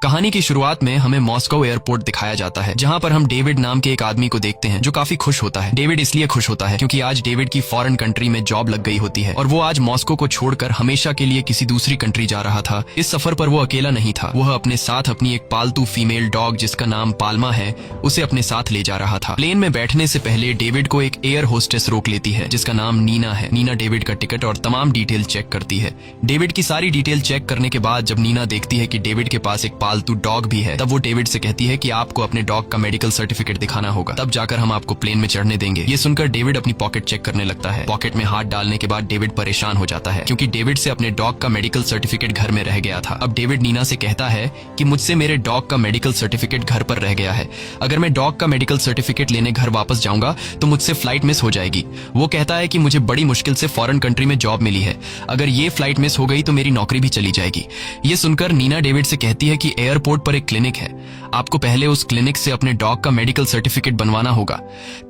कहानी की शुरुआत में हमें मॉस्को एयरपोर्ट दिखाया जाता है, जहां पर हम डेविड नाम के एक आदमी को देखते हैं जो काफी खुश होता है। डेविड इसलिए खुश होता है क्योंकि आज डेविड की फॉरेन कंट्री में जॉब लग गई होती है और वो आज मॉस्को को छोड़कर हमेशा के लिए किसी दूसरी कंट्री जा रहा था। इस सफर पर वो अकेला नहीं था, वह अपने साथ अपनी एक पालतू फीमेल डॉग जिसका नाम पाल्मा है उसे अपने साथ ले जा रहा था। प्लेन में बैठने से पहले डेविड को एक एयर होस्टेस रोक लेती है जिसका नाम नीना है। नीना डेविड का टिकट और तमाम डिटेल चेक करती है। डेविड की सारी डिटेल चेक करने के बाद जब नीना देखती है कि डेविड के पास एक पालतू डॉग भी है, तब वो डेविड से कहती है कि आपको अपने डॉग का मेडिकल सर्टिफिकेट दिखाना होगा, तब जाकर हम आपको प्लेन में चढ़ने देंगे। ये सुनकर डेविड अपनी पॉकेट चेक करने लगता है। पॉकेट में हाथ डालने के बाद डेविड परेशान हो जाता है क्योंकि डेविड से अपने डॉग का मेडिकल सर्टिफिकेट घर में रह गया था। अब डेविड नीना से कहता है कि मुझसे मेरे डॉग का मेडिकल सर्टिफिकेट घर पर रह गया है, अगर मैं डॉग का मेडिकल सर्टिफिकेट लेने घर वापस जाऊंगा तो मुझसे फ्लाइट मिस हो जाएगी। वो कहता है कि मुझे बड़ी मुश्किल से फॉरेन कंट्री में जॉब मिली है, अगर ये फ्लाइट मिस हो गई तो मेरी नौकरी भी चली जाएगी। ये सुनकर नीना डेविड से कहती है कि एयरपोर्ट पर एक क्लिनिक है, आपको पहले उस क्लिनिक से अपने डॉग का मेडिकल सर्टिफिकेट बनवाना होगा,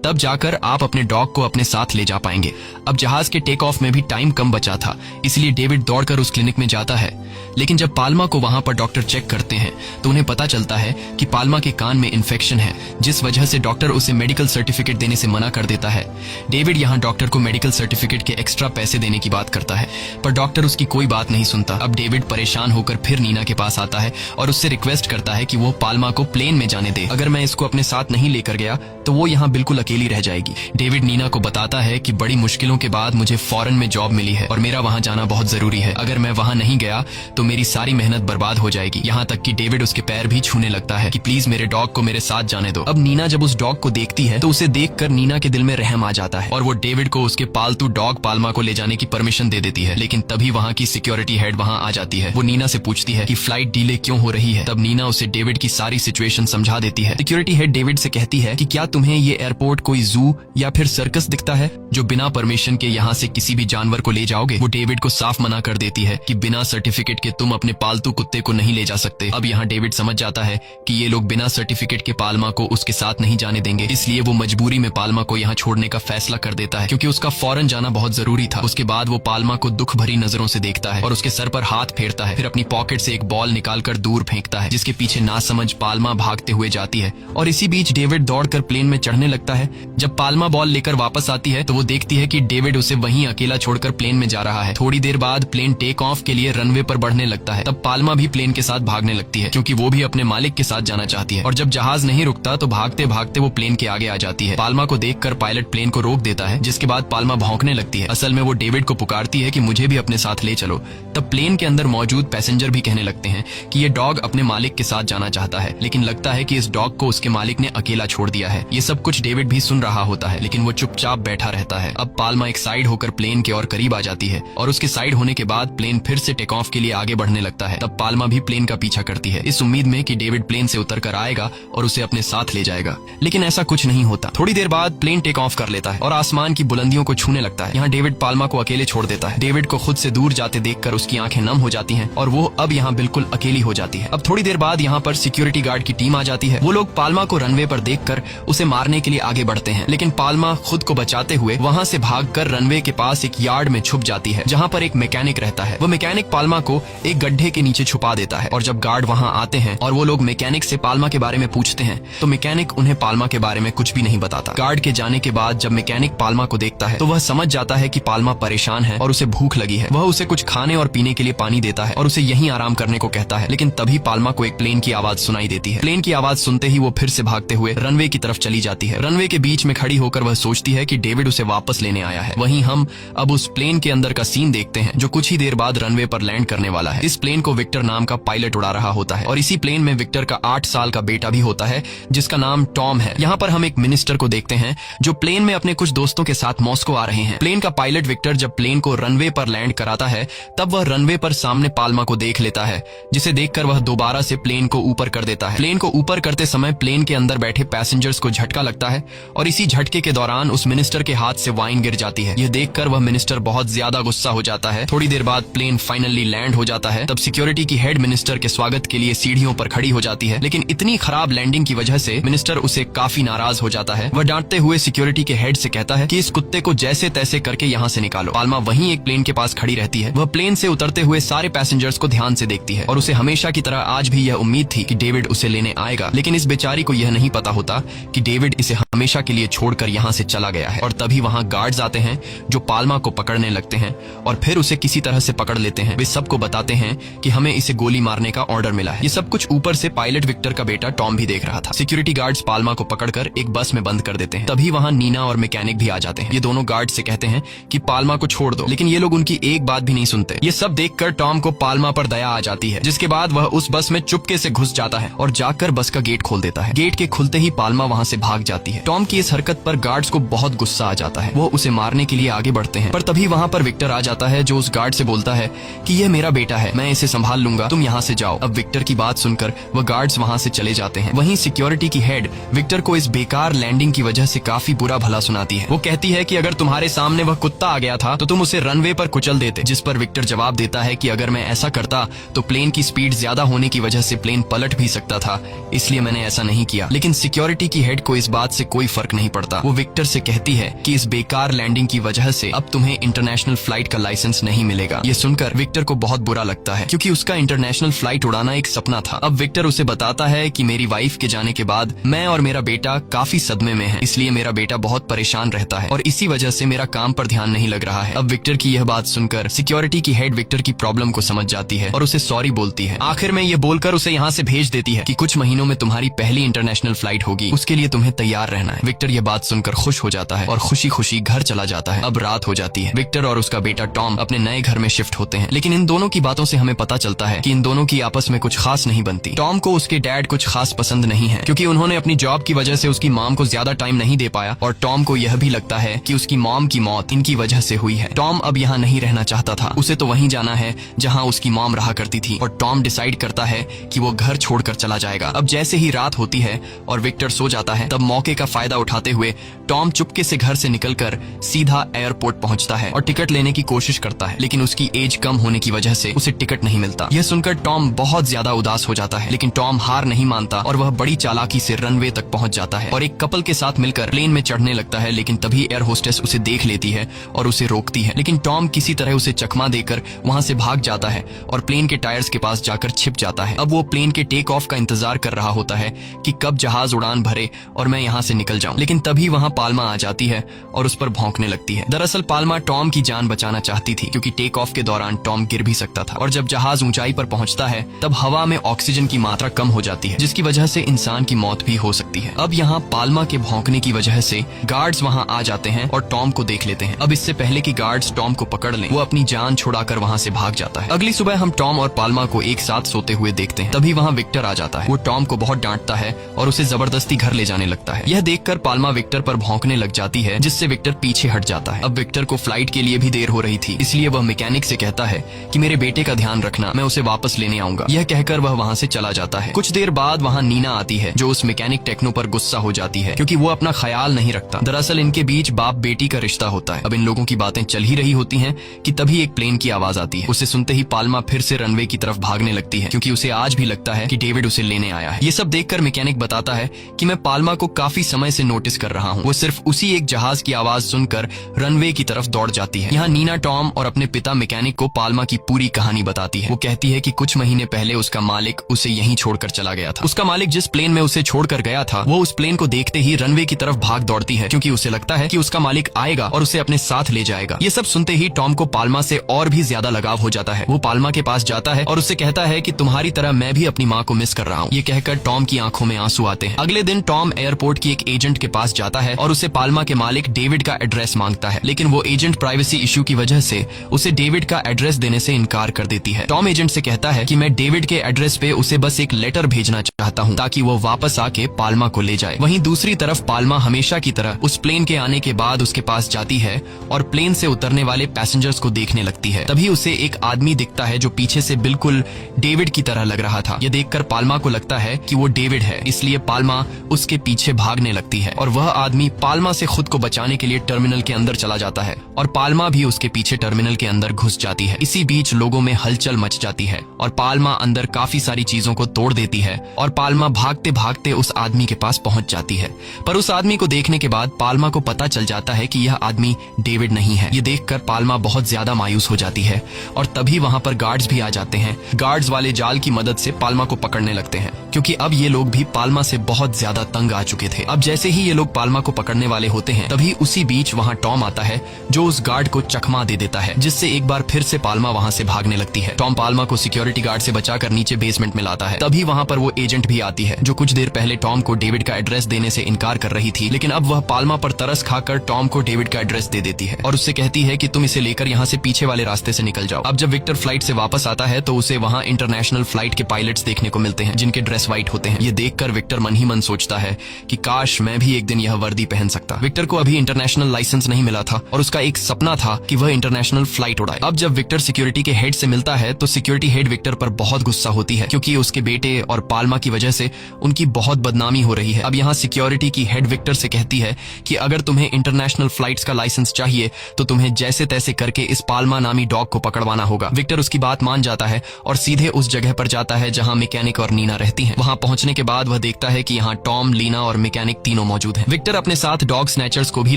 तब जाकर आप अपने डॉग को अपने साथ ले जा पाएंगे। अब जहाज के टेक ऑफ में भी टाइम कम बचा था, इसलिए डेविड दौड़कर उस क्लिनिक में जाता है। लेकिन जब पाल्मा को वहां पर डॉक्टर चेक करते हैं तो उन्हें पता चलता है कि पाल्मा के कान में इन्फेक्शन है, जिस वजह से डॉक्टर उसे मेडिकल सर्टिफिकेट देने से मना कर देता है। डेविड यहाँ डॉक्टर को मेडिकल सर्टिफिकेट के एक्स्ट्रा पैसे देने की बात करता है, पर डॉक्टर उसकी कोई बात नहीं सुनता। अब डेविड परेशान होकर फिर नीना के पास आता है और उससे रिक्वेस्ट करता है कि वो पाल्मा को प्लेन में जाने दे, अगर मैं इसको अपने साथ नहीं लेकर गया तो वो यहाँ बिल्कुल अकेली रह जाएगी। डेविड नीना को बताता है कि बड़ी मुश्किलों के बाद मुझे फॉरेन में जॉब मिली है और मेरा वहां जाना बहुत जरूरी है, अगर मैं वहां नहीं गया तो मेरी सारी मेहनत बर्बाद हो जाएगी। यहाँ तक कि डेविड उसके पैर भी छूने लगता है कि प्लीज मेरे डॉग को मेरे साथ जाने दो। अब नीना जब उस डॉग को देखती है तो उसे देखकर नीना के दिल में रहम आ जाता है और वो डेविड को उसके पालतू डॉग पाल्मा को ले जाने की परमिशन दे देती है। लेकिन तभी वहाँ की सिक्योरिटी हेड वहाँ आ जाती है। वो नीना से पूछती है कि फ्लाइट डिले क्यों हो रही है। तब नीना उसे डेविड की सारी सिचुएशन समझा देती है। सिक्योरिटी हेड डेविड से कहती है कि क्या तुम्हें ये एयरपोर्ट कोई जू या फिर सर्कस दिखता है जो बिना परमिशन के यहाँ से किसी भी जानवर को ले जाओगे। वो डेविड को साफ मना कर देती है कि बिना सर्टिफिकेट के तुम अपने पालतू कुत्ते को नहीं ले जा सकते। अब यहाँ डेविड समझ जाता है कि ये लोग बिना सर्टिफिकेट के पाल्मा को उसके साथ नहीं जाने देंगे, इसलिए वो मजबूरी में पाल्मा को यहाँ छोड़ने का फैसला कर देता है क्योंकि उसका फौरन जाना बहुत जरूरी था। उसके बाद वो पाल्मा को दुख भरी नजरों से देखता है और उसके सर पर हाथ फेरता है, फिर अपनी पॉकेट से एक बॉल निकालकर दूर फेंकता है, जिसके पीछे नासमझ पाल्मा भागते हुए जाती है। और इसी बीच डेविड दौड़कर प्लेन में चढ़ने लगता है। जब पाल्मा बॉल लेकर वापस आती है तो वो देखती है कि डेविड उसे वहीं अकेला छोड़कर प्लेन में जा रहा है। थोड़ी देर बाद प्लेन टेक ऑफ के लिए रनवे पर बढ़ने लगता है। तब पाल्मा भी प्लेन के साथ भागने लगती है क्योंकि वो भी अपने मालिक के साथ जाना चाहती है। और जब जहाज नहीं रुकता तो भागते भागते वो प्लेन के आगे आ जाती है। पाल्मा को देखकर पायलट प्लेन को रोक देता है, जिसके बाद पाल्मा भौंकने लगती है। असल में वो डेविड को पुकारती है कि मुझे भी अपने साथ ले चलो। तब प्लेन के अंदर मौजूद पैसेंजर भी कहने लगते हैं कि ये डॉग अपने मालिक के साथ जाना चाहता है, लेकिन लगता है कि इस डॉग को उसके मालिक ने अकेला छोड़ दिया है। ये सब कुछ डेविड भी सुन रहा होता है, लेकिन वो चुपचाप बैठा रहता है। अब पाल्मा एक साइड होकर प्लेन के और करीब आ जाती है और उसके साइड होने के बाद प्लेन फिर से टेक ऑफ के लिए आगे बढ़ने लगता है। तब पाल्मा भी प्लेन का पीछा करती है, इस उम्मीद में कि डेविड प्लेन से उतर कर आएगा और उसे अपने साथ ले जाएगा, लेकिन ऐसा कुछ नहीं होता। थोड़ी देर बाद प्लेन टेक ऑफ कर लेता है और आसमान की बुलंदियों को छूने लगता है। यहाँ डेविड पाल्मा को अकेले छोड़ देता है। डेविड को खुद से दूर जाते देखकर उसकी आंखें नम हो जाती हैं और वो अब यहाँ बिल्कुल अकेली हो जाती है। अब थोड़ी देर बाद यहाँ पर सिक्योरिटी गार्ड की टीम आ जाती है। वो लोग पाल्मा को रनवे पर देखकर उसे मारने के लिए आगे बढ़ते हैं, लेकिन पाल्मा खुद को बचाते हुए वहाँ से भागकर रनवे के पास एक यार्ड में छुप जाती है जहाँ पर एक मैकेनिक रहता है। वो मैकेनिक पाल्मा को एक गड्ढे के नीचे छुपा देता है और जब गार्ड वहाँ आते हैं और वो लोग मैकेनिक से पाल्मा के बारे में पूछते हैं तो मैकेनिक उन्हें पाल्मा के बारे में कुछ भी नहीं बताता। गार्ड के जाने के बाद जब मैकेनिक पाल्मा को देखता है तो वह समझ जाता है कि पाल्मा परेशान है और उसे भूख लगी है। वह उसे कुछ खाने और पीने के लिए पानी देता है और उसे यहीं आराम करने को कहता है, लेकिन तभी पाल्मा को एक प्लेन की आवाज सुनाई देती है। प्लेन की आवाज सुनते ही वो फिर से भागते हुए रनवे की तरफ चली जाती है। रनवे के बीच में खड़ी होकर वह सोचती है कि डेविड उसे वापस लेने आया है। वहीं हम अब उस प्लेन के अंदर का सीन देखते हैं जो कुछ ही देर बाद रनवे पर लैंड करने वाला है। इस प्लेन को विक्टर नाम का पायलट उड़ा रहा होता है और इसी प्लेन में विक्टर का 8 साल का बेटा भी होता है जिसका नाम टॉम है। यहाँ पर हम एक मिनिस्टर को देखते हैं जो प्लेन में अपने कुछ दोस्तों के साथ मॉस्को आ रहे हैं। प्लेन का पायलट विक्टर जब प्लेन को रनवे पर लैंड कराता है तब वह रनवे पर सामने पाल्मा को देख लेता है, जिसे देखकर वह दोबारा से प्लेन को ऊपर कर देता है। प्लेन को ऊपर करते समय प्लेन के अंदर बैठे पैसेंजर्स को झटका लगता है और इसी झटके के दौरान उस मिनिस्टर के हाथ से वाइन गिर जाती है। यह देखकर वह मिनिस्टर बहुत ज्यादा गुस्सा हो जाता है। थोड़ी देर बाद प्लेन फाइनली लैंड हो जाता है। तब सिक्योरिटी की हेड मिनिस्टर के स्वागत के लिए सीढ़ियों पर खड़ी हो जाती है, लेकिन इतनी खराब लैंडिंग की वजह से मिनिस्टर उसे काफी नाराज हो जाता है। वह डांटते हुए सिक्योरिटी के हेड से कहता है कि इस कुत्ते को जैसे तैसे करके यहाँ से निकालो। पाल्मा वहीं एक प्लेन के पास खड़ी रहती है। वह प्लेन से उतरते हुए सारे पैसेंजर्स को ध्यान से देखती है और उसे हमेशा की तरह आज भी यह उम्मीद थी कि डेविड उसे लेने आएगा, लेकिन इस बेचारी को यह नहीं पता होता कि डेविड इसे हमेशा के लिए छोड़कर यहाँ से चला गया है। और तभी वहाँ गार्ड्स आते हैं जो पाल्मा को पकड़ने लगते हैं और फिर उसे किसी तरह से पकड़ लेते हैं। वे सबको बताते हैं कि हमें इसे गोली मारने का ऑर्डर मिला है। ये सब कुछ ऊपर से पायलट विक्टर का बेटा टॉम भी देख रहा था। सिक्योरिटी गार्ड्स पाल्मा को पकड़कर एक बस में बंद कर देते हैं। तभी वहाँ नीना और मैकेनिक भी आ जाते हैं। ये दोनों गार्ड से कहते हैं कि पाल्मा को छोड़ दो, लेकिन ये लोग उनकी एक बात भी नहीं सुनते। ये सब देखकर टॉम को पाल्मा पर दया आ जाती है, जिसके बाद वह उस बस में चुपके से घुस जाता है और जाकर बस का गेट खोल देता है। गेट के खुलते ही पाल्मा वहाँ से भाग जाती है। टॉम की इस हरकत पर गार्ड्स को बहुत गुस्सा आ जाता है। वो उसे मारने के लिए आगे बढ़ते हैं, पर तभी वहाँ पर विक्टर आ जाता है, जो उस गार्ड से बोलता है कि यह मेरा बेटा है, मैं इसे संभाल लूंगा, तुम यहाँ से जाओ। अब विक्टर की बात सुनकर वह गार्ड्स वहाँ से चले जाते हैं। वहीं सिक्योरिटी की हेड विक्टर को इस बेकार लैंडिंग की वजह से काफी बुरा भला सुनाती है। वो कहती है कि अगर तुम्हारे सामने वह कुत्ता आ गया था तो तुम उसे रनवे पर कुचल देते, जिस पर विक्टर जवाब देता है कि अगर मैं ऐसा करता तो प्लेन की स्पीड ज्यादा होने की वजह से प्लेन पलट भी सकता था, इसलिए मैंने ऐसा नहीं किया। लेकिन सिक्योरिटी की हेड को इस बात से कोई फर्क नहीं पड़ता। वो विक्टर से कहती है कि इस बेकार लैंडिंग की वजह से अब तुम्हें इंटरनेशनल फ्लाइट का लाइसेंस नहीं मिलेगा। ये सुनकर विक्टर को बहुत बुरा लगता है, क्योंकि उसका इंटरनेशनल फ्लाइट उड़ाना एक सपना था। अब विक्टर उसे बताता है कि मेरी वाइफ के जाने के बाद मैं और मेरा बेटा काफी सदमे में है, इसलिए मेरा बेटा बहुत परेशान रहता है और इसी वजह से मेरा काम पर ध्यान नहीं लग रहा है। अब विक्टर की यह बात सुनकर सिक्योरिटी की हेड विक्टर की प्रॉब्लम को समझ जाती है और उसे सॉरी बोलती है। आखिर में ये बोलकर उसे यहाँ से भेज देती है कि कुछ महीनों में तुम्हारी पहली इंटरनेशनल फ्लाइट होगी, उसके लिए तुम्हें तैयार रहना है। विक्टर ये बात सुनकर खुश हो जाता है और खुशी खुशी घर चला जाता है। अब रात हो जाती है। विक्टर और उसका बेटा टॉम अपने नए घर में शिफ्ट होते हैं, लेकिन इन दोनों की बातों से हमें पता चलता है कि इन दोनों की आपस में कुछ खास नहीं बनती। टॉम को उसके डैड कुछ खास पसंद नहीं है, क्योंकि उन्होंने अपनी जॉब की वजह से उसकी मॉम को ज्यादा टाइम नहीं दे पाया, और टॉम को यह भी लगता है कि उसकी मॉम की मौत इनकी वजह से हुई है। टॉम अब यहाँ नहीं रहना चाहता था, उसे तो वहीं जाना है जहाँ उसकी मॉम रहा करती थी, और टॉम डिसाइड करता है कि वो घर छोड़कर चला जाएगा। अब जैसे ही रात होती है और विक्टर सो जाता है, तब मौके का फायदा उठाते हुए टॉम चुपके से घर से निकलकर सीधा एयरपोर्ट पहुंचता है और टिकट लेने की कोशिश करता है, लेकिन उसकी एज कम होने की वजह से उसे टिकट नहीं मिलता। यह सुनकर टॉम बहुत ज्यादा उदास हो जाता है, लेकिन टॉम हार नहीं मानता और वह बड़ी चालाकी से रनवे तक पहुंच जाता है और एक कपल के साथ मिलकर प्लेन में चढ़ने लगता है। लेकिन तभी एयर होस्टेस उसे देख लेती है और उसे रोकती है, लेकिन टॉम किसी तरह उसे चकमा देकर वहां से भाग जाता है और प्लेन के टायर्स के पास जाकर छिप जाता है। अब वो प्लेन के टेक ऑफ का इंतजार कर रहा होता है कि कब जहाज उड़ान भरे और मैं यहाँ से निकल जाऊं, लेकिन तभी वहाँ पाल्मा आ जाती है और उस पर भौंकने लगती है। दरअसल पाल्मा टॉम की जान बचाना चाहती थी, क्योंकि टेक ऑफ के दौरान टॉम गिर भी सकता था, और जब जहाज ऊंचाई पर पहुंचता है तब हवा में ऑक्सीजन की मात्रा कम हो जाती है, जिसकी वजह से इंसान की मौत भी हो सकती है। अब यहाँ पाल्मा के भौंकने की वजह से गार्ड्स वहाँ आ जाते हैं और टॉम को देख लेते हैं। अब इससे पहले कि गार्ड्स टॉम को पकड़ लें, वो अपनी जान छुड़ाकर वहाँ से भाग जाता है। अगली सुबह हम टॉम और पाल्मा को एक साथ सोते हुए देखते हैं। तभी वहाँ विक्टर आ जाता है। वो टॉम को बहुत डांटता है और उसे जबरदस्ती घर ले जाने लगता है। यह देखकर पाल्मा विक्टर पर भौंकने लग जाती है, जिससे विक्टर पीछे हट जाता है। अब विक्टर को फ्लाइट के लिए भी देर हो रही थी, इसलिए वह मैकेनिक से कहता है कि मेरे बेटे का ध्यान रखना, मैं उसे वापस लेने आऊंगा। यह कहकर वह वहाँ से चला जाता है। कुछ देर बाद वहाँ नीना आती है, जो उस मैकेनिक टेक्नो पर गुस्सा हो जाती है, क्योंकि वो अपना ख्याल नहीं रखता। दरअसल इनके बीच बाप बेटी का रिश्ता होता है। अब इन लोगों की बातें चल ही रही होती हैं कि तभी एक प्लेन की आवाज आती है। उसे सुनते ही पाल्मा फिर से रनवे की तरफ भागने लगती है, क्योंकि उसे आज भी लगता है कि डेविड उसे लेने आया है। ये सब देखकर मैकेनिक बताता है कि मैं पाल्मा को काफी समय से नोटिस कर रहा हूँ। वो सिर्फ उसी एक जहाज की आवाज सुनकर रनवे की तरफ दौड़ जाती है। यहाँ नीना टॉम और अपने पिता मैकेनिक को पाल्मा की पूरी कहानी बताती है। वो कहती है कि कुछ महीने पहले उसका मालिक उसे यहीं छोड़कर चला गया था। उसका मालिक जिस प्लेन में उसे छोड़कर गया था, वो उस प्लेन को देखते ही रनवे की तरफ भाग दौड़ती है, क्योंकि उसे लगता है कि उसका मालिक आएगा और उसे अपने साथ ले जाएगा। ये सब सुनते ही टॉम को पाल्मा से और भी ज्यादा लगाव हो जाता है। वो पाल्मा के पास जाता है और उससे कहता है कि तुम्हारी तरह मैं भी अपनी माँ को मिस कर रहा हूँ। ये कहकर टॉम की आंखों में आंसू आते हैं। अगले दिन टॉम एयरपोर्ट की एक एजेंट के पास जाता है और उसे पाल्मा के मालिक डेविड का एड्रेस मांगता है, लेकिन वो एजेंट प्राइवेसी इश्यू की वजह से उसे डेविड का एड्रेस देने से इनकार कर देती है। टॉम एजेंट से कहता है कि मैं डेविड के एड्रेस पे उसे बस एक लेटर भेजना चाहता हूँ, ताकि वो वापस आके पाल्मा को ले जाए। वहीं दूसरी तरफ पाल्मा हमेशा की तरह उस प्लेन के आने के बाद उसके पास जाती है और प्लेन से उतरने वाले पैसेंजर्स को देखने लगती है। तभी उसे एक आदमी दिखता है जो पीछे से बिल्कुल डेविड की तरह लग रहा था। यह देखकर पाल्मा को लगता है कि वो डेविड है, इसलिए पाल्मा उसके पीछे भागने लगती है और वह आदमी पाल्मा से खुद को बचाने के लिए टर्मिनल के अंदर चला जाता है और पाल्मा भी उसके पीछे टर्मिनल के अंदर घुस जाती है। इसी बीच लोगों में हलचल मच जाती है और पाल्मा अंदर काफी सारी चीजों को तोड़ देती है और पाल्मा भागते भागते उस आदमी के पास पहुंच जाती है। पर उस आदमी को देखने के बाद पाल्मा को पता चल जाता है कि यह आदमी डेविड नहीं है। ये देखकर पाल्मा बहुत ज्यादा मायूस हो जाती है और तभी वहां पर गार्ड्स भी आ जाते हैं। गार्ड्स वाले जाल की मदद से पाल्मा को पकड़ने लगते हैं, क्योंकि अब ये लोग भी पाल्मा से बहुत ज्यादा तंग आ चुके थे। अब जैसे ही ये लोग पाल्मा को पकड़ने वाले होते हैं, तभी उसी बीच वहाँ टॉम आता है, जो उस गार्ड को चकमा दे देता है, जिससे एक बार फिर से पाल्मा वहाँ से भागने लगती है। टॉम पाल्मा को सिक्योरिटी गार्ड से बचाकर नीचे बेसमेंट में लाता है। तभी वहाँ पर वो एजेंट भी आती है, जो कुछ देर पहले टॉम को डेविड का एड्रेस देने से इनकार कर रही थी, लेकिन अब वह पाल्मा पर तरस खाकर टॉम को डेविड का एड्रेस दे देती है और उससे कहती है कि तुम इसे लेकर यहाँ से पीछे वाले रास्ते से निकल जाओ। अब जब विक्टर फ्लाइट से वापस आता है तो उसे वहाँ इंटरनेशनल फ्लाइट के पायलट्स देखने को मिलते हैं, जिनके ड्रेस व्हाइट होते हैं। ये देखकर विक्टर मन ही मन सोचता है कि काश मैं भी एक दिन यह वर्दी पहन सकता। विक्टर को अभी इंटरनेशनल लाइसेंस नहीं मिला था और उसका एक सपना था कि वह इंटरनेशनल फ्लाइट उड़ाए। अब जब विक्टर सिक्योरिटी के हेड से मिलता है तो सिक्योरिटी हेड विक्टर पर बहुत गुस्सा होती है, क्योंकि उसके बेटे और पाल्मा की वजह से उनकी बहुत बदनामी हो रही है। अब यहाँ सिक्योरिटी की हेड विक्टर से कहती है कि अगर तुम्हें इंटरनेशनल फ्लाइट्स का लाइसेंस चाहिए तो तुम्हें जैसे तैसे करके इस पाल्मा नामी डॉग को पकड़वाना होगा। विक्टर उसकी बात मान जाता है और सीधे उस जगह पर जाता है जहाँ मैकेनिक और नीना रहती हैं। वहाँ पहुंचने के बाद वह देखता है कि यहाँ टॉम, लीना और मैकेनिक तीनों मौजूद हैं। विक्टर अपने साथ डॉग स्नैचर्स को भी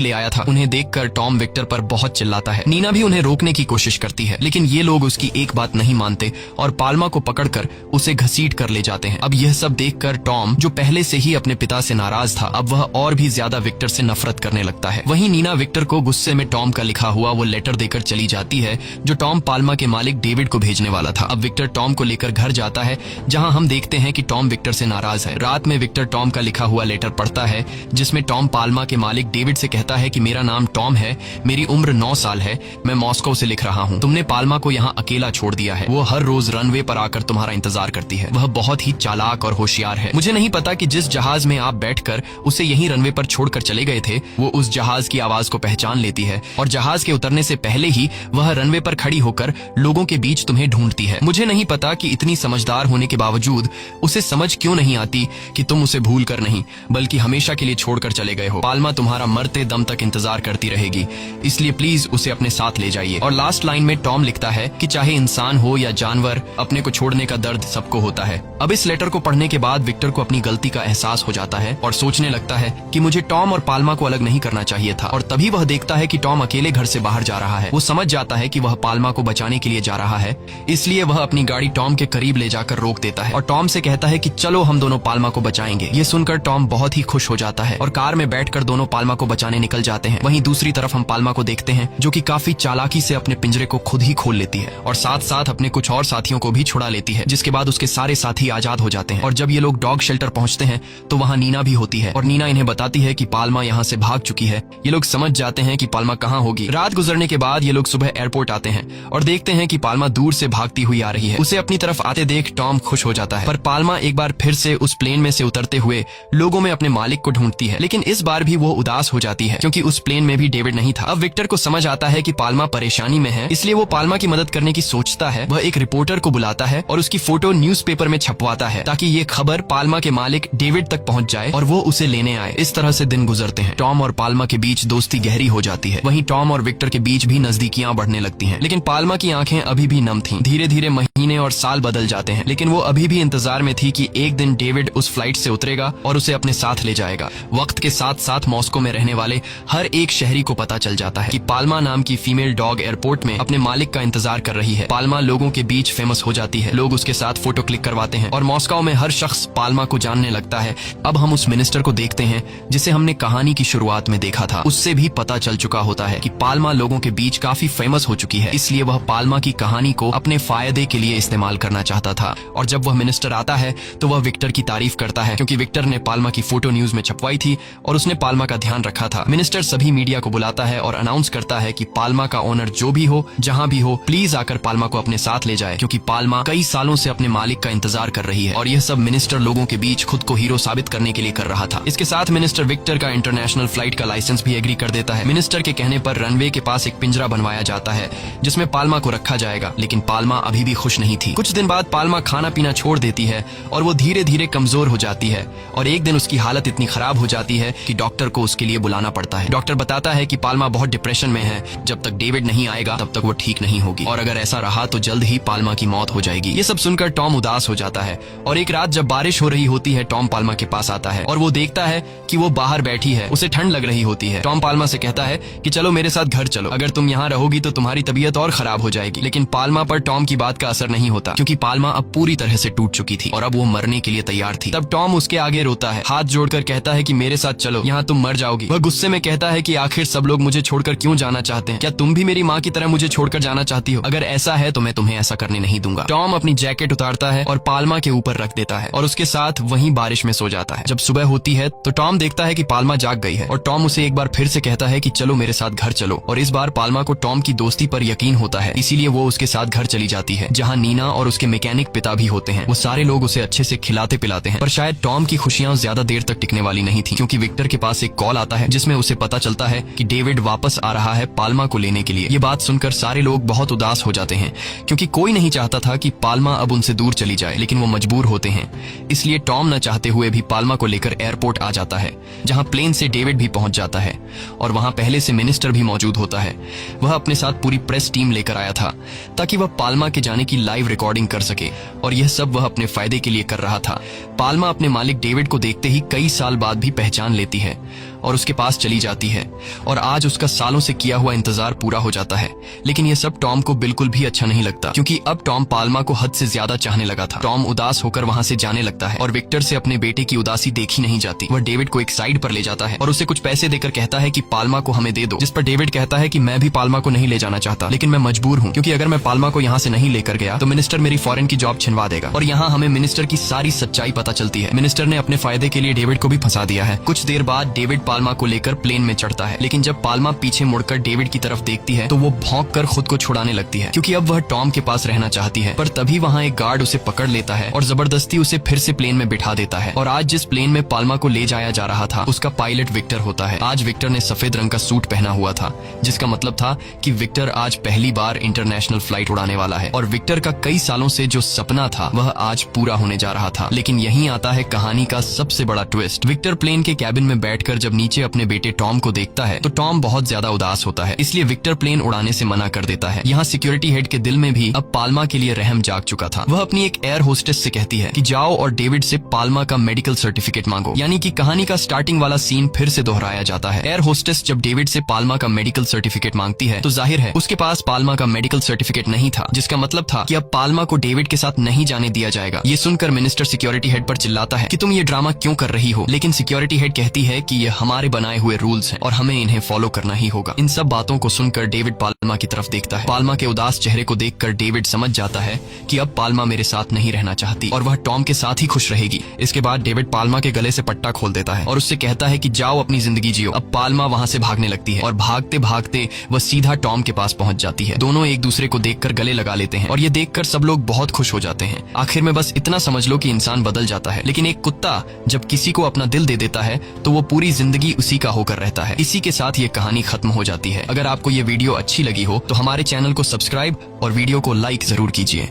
ले आया था। उन्हें देखकर टॉम विक्टर पर बहुत चिल्लाता है। नीना भी उन्हें रोकने की कोशिश करती है, लेकिन ये लोग उसकी एक बात नहीं मानते और पाल्मा को पकड़कर उसे घसीट कर ले जाते हैं। अब यह सब देखकर टॉम, जो पहले से ही अपने पिता से नाराज था, अब वह और भी ज्यादा विक्टर से नफरत करने लगता है। वहीं नीना विक्टर को गुस्से में टॉम का लिखा हुआ वो लेटर देकर चली जाती है, जो टॉम पाल्मा के मालिक डेविड को भेजने वाला था। अब विक्टर टॉम को लेकर घर जाता है, जहां हम देखते हैं कि टॉम विक्टर से नाराज है। रात में विक्टर टॉम का लिखा हुआ लेटर पढ़ता है, जिसमें टॉम पाल्मा के मालिक डेविड से कहता है कि मेरा नाम टॉम है, मेरी उम्र 9 साल है, मैं मॉस्को से लिख रहा हूँ। तुमने पाल्मा को यहाँ अकेला छोड़ दिया है। वो हर रोज रनवे पर आकर तुम्हारा इंतजार करती है। वह बहुत ही चालाक और होशियार है। मुझे नहीं पता कि जिस जहाज में आप बैठकर उसे यहीं रनवे पर छोड़कर चले गए थे, वो उस जहाज की आवाज को पहचान लेती है और जहाज के उतरने से पहले ही वह रनवे पर खड़ी होकर लोगों के बीच तुम्हें ढूंढती है। मुझे नहीं पता कि इतनी समझदार होने के बावजूद उसे समझ क्यों नहीं आती कि तुम उसे भूल कर नहीं, बल्कि हमेशा के लिए छोड़कर चले गए हो। पाल्मा तुम्हारा मरते दम तक इंतजार करती रहेगी, इसलिए प्लीज उसे अपने साथ ले जाइए। और लास्ट लाइन में टॉम लिखता है कि चाहे इंसान हो या जानवर, अपने को छोड़ने का दर्द सबको होता है। अब इस लेटर को पढ़ने के बाद विक्टर को अपनी गलती का एहसास हो जाता है और सोचने लगता है कि मुझे टॉम और पाल्मा को अलग नहीं करना चाहिए था। और तभी वह देखता है कि टॉम अकेले घर से बाहर जा रहा है। वो समझ जाता है कि वह पाल्मा को बचाने के लिए जा रहा है, इसलिए वह अपनी गाड़ी टॉम के करीब ले जाकर रोक देता है और टॉम से कहता है कि चलो हम दोनों पाल्मा को बचाएंगे। ये सुनकर टॉम बहुत ही खुश हो जाता है और कार में बैठकर दोनों पाल्मा को बचाने निकल जाते हैं। वहीं दूसरी तरफ हम पाल्मा को देखते हैं, जो कि काफी चालाकी से अपने पिंजरे को खुद ही खोल लेती है और साथ साथ अपने कुछ और साथियों को भी छुड़ा लेती है, जिसके बाद उसके सारे साथी आजाद हो जाते हैं। और जब ये लोग डॉग शेल्टर पहुंचते हैं तो वहाँ नीना भी होती है और नीना इन्हें बताती है कि पाल्मा यहाँ से भाग चुकी है। ये लोग समझ जाते हैं कि पाल्मा कहाँ होगी। रात गुजरने के बाद ये लोग सुबह एयरपोर्ट आते हैं और देखते हैं कि पाल्मा दूर से भागती हुई आ रही है। उसे अपनी तरफ आते देख टॉम खुश हो जाता है, पर पाल्मा एक बार फिर से उस प्लेन में से उतरते हुए लोगों में अपने मालिक को ढूंढती है, लेकिन इस बार भी वो उदास हो जाती है, क्योंकि उस प्लेन में भी डेविड नहीं था। अब विक्टर को समझ आता है कि पाल्मा परेशानी में है, इसलिए वो पाल्मा की मदद करने की सोचता है। वह एक रिपोर्टर को बुलाता है और उसकी फोटो न्यूज़पेपर में छपवाता है, ताकि ये खबर पाल्मा के मालिक डेविड तक पहुंच जाए और वो उसे लेने आए। इस तरह से दिन गुजरते हैं। टॉम और पाल्मा के बीच दोस्ती गहरी हो जाती है। वहीं टॉम और विक्टर के बीच भी नजदीकियां बढ़ने लगती हैं, लेकिन पाल्मा की आंखें अभी भी नम थीं। धीरे धीरे महीने और साल बदल जाते हैं, लेकिन वो अभी भी इंतजार में थी कि एक दिन डेविड उस फ्लाइट से उतरेगा और उसे अपने साथ ले जाएगा। वक्त के साथ साथ मॉस्को में रहने वाले हर एक शहरी को पता चल जाता है कि पाल्मा नाम की फीमेल डॉग एयरपोर्ट में अपने मालिक का इंतजार कर रही है। पाल्मा लोगों के बीच फेमस हो जाती है। लोग उसके साथ फोटो क्लिक करवाते हैं और मॉस्को में हर शख्स पाल्मा को जानने लगता है। अब हम उस मिनिस्टर को देखते हैं जिसे हमने कहानी की शुरुआत में देखा था। उससे भी पता चल चुका होता है कि पाल्मा लोगों के बीच काफी फेमस हो चुकी है, इसलिए वह पाल्मा की कहानी को अपने फायदे के लिए इस्तेमाल करना चाहता था। और जब वह मिनिस्टर आता है तो वह विक्टर की तारीफ करता है, क्योंकि विक्टर ने पाल्मा की फोटो न्यूज में छपवाई थी और उसने पाल्मा का ध्यान रखा था। मिनिस्टर सभी मीडिया को बुलाता है और अनाउंस करता है कि पाल्मा का ओनर जो भी हो, जहां भी हो, प्लीज आकर पाल्मा को अपने साथ ले जाए, क्योंकि पाल्मा कई सालों से अपने मालिक का इंतजार कर रही है। और यह सब मिनिस्टर लोगों के बीच खुद को हीरो साबित करने के लिए कर रहा था। इसके साथ मिनिस्टर विक्टर का इंटरनेशनल फ्लाइट का लाइसेंस भी एग्री कर देता है। मिनिस्टर के कहने पर रनवे के पास एक पिंजरा बनवाया जाता है जिसमें पाल्मा को रखा जाएगा, लेकिन पाल्मा अभी भी खुश नहीं थी। कुछ दिन बाद पाल्मा खाना पीना छोड़ देती है और वो धीरे धीरे कमजोर हो जाती है और एक दिन उसकी हालत इतनी खराब हो जाती है कि डॉक्टर को उसके लिए बुलाना पड़ता है। डॉक्टर बताता है कि पाल्मा बहुत डिप्रेशन में है, जब तक डेविड नहीं आएगा तब तक वो ठीक नहीं होगी और अगर ऐसा रहा तो जल्द ही पाल्मा की मौत हो जाएगी। ये सब सुनकर टॉम उदास हो जाता है और एक रात जब बारिश हो रही होती है, टॉम पाल्मा के पास आता है और वो देखता है कि वो बाहर बैठी है। उसे ठंड लग रही होती है। टॉम पाल्मा से कहता है कि चलो मेरे साथ घर चलो, अगर तुम यहाँ रहोगी तो तुम्हारी तबीयत और खराब हो जाएगी। लेकिन पाल्मा पर टॉम की बात का असर नहीं होता, क्योंकि पाल्मा अब पूरी तरह से टूट चुकी थी और अब वो मरने के लिए तैयार थी। तब टॉम उसके आगे रोता है, हाथ जोड़कर कहता है कि मेरे साथ चलो, यहाँ तुम मर जाओगी। वह गुस्से में कहता है कि आखिर सब लोग मुझे छोड़कर क्यों जाना चाहते हैं? क्या तुम भी मेरी माँ की तरह मुझे छोड़कर जाना चाहती हो? अगर ऐसा है तो मैं तुम्हें ऐसा करने नहीं दूंगा। टॉम अपनी जैकेट उतारता है और पाल्मा के ऊपर रख देता है और उसके साथ वहीं बारिश में सो जाता है। जब सुबह होती है तो टॉम देखता है कि पाल्मा जाग गई है और टॉम उसे एक बार फिर से कहता है कि चलो मेरे साथ घर चलो। और इस बार पाल्मा को टॉम की दोस्ती पर यकीन होता है, इसीलिए वो उसके साथ घर चली जाती है, जहाँ नीना और उसके मैकेनिक पिता भी होते हैं। वो सारे लोग उसे अच्छे से खिलाते पिलाते हैं। पर शायद टॉम की खुशियां ज्यादा देर तक टिकने वाली नहीं थी, क्योंकि विक्टर के पास एक कॉल आता है जिसमें उसे पता चलता है कि डेविड वापस आ रहा है पाल्मा को लेने के लिए। ये बात सुनकर सारे लोग बहुत उदास हो जाते हैं, क्योंकि कोई नहीं चाहता था कि पाल्मा अब उनसे दूर चली जाए, लेकिन वो मजबूर होते हैं। इसलिए टॉम न चाहते हुए भी पाल्मा को लेकर एयरपोर्ट आ जाता है, जहां प्लेन से डेविड भी पहुंच जाता है और वहां पहले से मिनिस्टर भी मौजूद होता है। वह अपने साथ पूरी प्रेस टीम लेकर आया था ताकि वह पाल्मा के जाने की लाइव रिकॉर्डिंग कर सके, और यह सब वह अपने फायदे के लिए कर रहा था। पाल्मा अपने मालिक डेविड को देखते ही कई साल बाद भी पहचान लेती है और उसके पास चली जाती है, और आज उसका सालों से किया हुआ इंतजार पूरा हो जाता है। लेकिन यह सब टॉम को बिल्कुल भी अच्छा नहीं लगता, क्योंकि अब टॉम पाल्मा को हद से ज्यादा चाहने लगा था। टॉम उदास होकर वहां से जाने लगता है और विक्टर से अपने बेटे की उदासी देखी नहीं जाती। वह डेविड को एक साइड पर ले जाता है और उसे कुछ पैसे देकर कहता है कि पाल्मा को हमें दे दो, जिस पर डेविड कहता है कि मैं भी पाल्मा को नहीं ले जाना चाहता, लेकिन मैं मजबूर हूँ, क्योंकि अगर मैं पाल्मा को यहाँ से नहीं लेकर गया तो मिनिस्टर मेरी फॉरेन की जॉब छिनवा देगा। और यहाँ हमें मिनिस्टर की सारी सच्चाई पता चलती है। मिनिस्टर ने अपने फायदे के लिए डेविड को भी फंसा दिया है। कुछ देर बाद डेविड पाल्मा को लेकर प्लेन में चढ़ता है, लेकिन जब पाल्मा पीछे मुड़कर डेविड की तरफ देखती है तो वो भौंककर खुद को छुड़ाने लगती है, क्योंकि अब वह टॉम के पास रहना चाहती है। पर तभी वहाँ एक गार्ड उसे पकड़ लेता है और जबरदस्ती उसे फिर से प्लेन में बिठा देता है। और आज जिस प्लेन में पाल्मा को ले जाया जा रहा था उसका पायलट विक्टर होता है। आज विक्टर ने सफेद रंग का सूट पहना हुआ था, जिसका मतलब था कि विक्टर आज पहली बार इंटरनेशनल फ्लाइट उड़ाने वाला है, और विक्टर का कई सालों से जो सपना था वह आज पूरा होने जा रहा था। लेकिन यहीं आता है कहानी का सबसे बड़ा ट्विस्ट। विक्टर प्लेन के कैबिन में बैठकर जब नीचे अपने बेटे टॉम को देखता है तो टॉम बहुत ज्यादा उदास होता है, इसलिए विक्टर प्लेन उड़ाने से मना कर देता है। यहाँ सिक्योरिटी हेड के दिल में भी अब पाल्मा के लिए रहम जाग चुका था। वह अपनी एक एयर होस्टेस से कहती है कि जाओ और डेविड से पाल्मा का मेडिकल सर्टिफिकेट मांगो। यानी कि कहानी का स्टार्टिंग वाला सीन फिर से दोहराया जाता है। एयर होस्टेस जब डेविड से पाल्मा का मेडिकल सर्टिफिकेट मांगती है तो जाहिर है उसके पास पाल्मा का मेडिकल सर्टिफिकेट नहीं था, जिसका मतलब था कि अब पाल्मा को डेविड के साथ नहीं जाने दिया जाएगा। ये सुनकर मिनिस्टर सिक्योरिटी हेड पर चिल्लाता है कि तुम ये ड्रामा क्यों कर रही हो, लेकिन सिक्योरिटी हेड कहती है कि ये हमारे बनाए हुए रूल्स हैं और हमें इन्हें फॉलो करना ही होगा। इन सब बातों को सुनकर डेविड पाल्मा की तरफ देखता है। पाल्मा के उदास चेहरे को देखकर डेविड समझ जाता है कि अब पाल्मा मेरे साथ नहीं रहना चाहती और वह टॉम के साथ ही खुश रहेगी। इसके बाद डेविड पाल्मा के गले से पट्टा खोल देता है और उससे कहता है कि जाओ अपनी जिंदगी जियो। अब पाल्मा वहाँ से भागने लगती है और भागते भागते वह सीधा टॉम के पास पहुंच जाती है। दोनों एक दूसरे को देखकर गले लगा लेते हैं और ये देखकर सब लोग बहुत खुश हो जाते हैं। आखिर में बस इतना समझ लो कि इंसान बदल जाता है, लेकिन एक कुत्ता जब किसी को अपना दिल दे देता है तो वो पूरी जिंदगी उसी का होकर रहता है। इसी के साथ ये कहानी खत्म हो जाती है। अगर आपको ये वीडियो अच्छी लगी हो तो हमारे चैनल को सब्सक्राइब और वीडियो को लाइक जरूर कीजिए।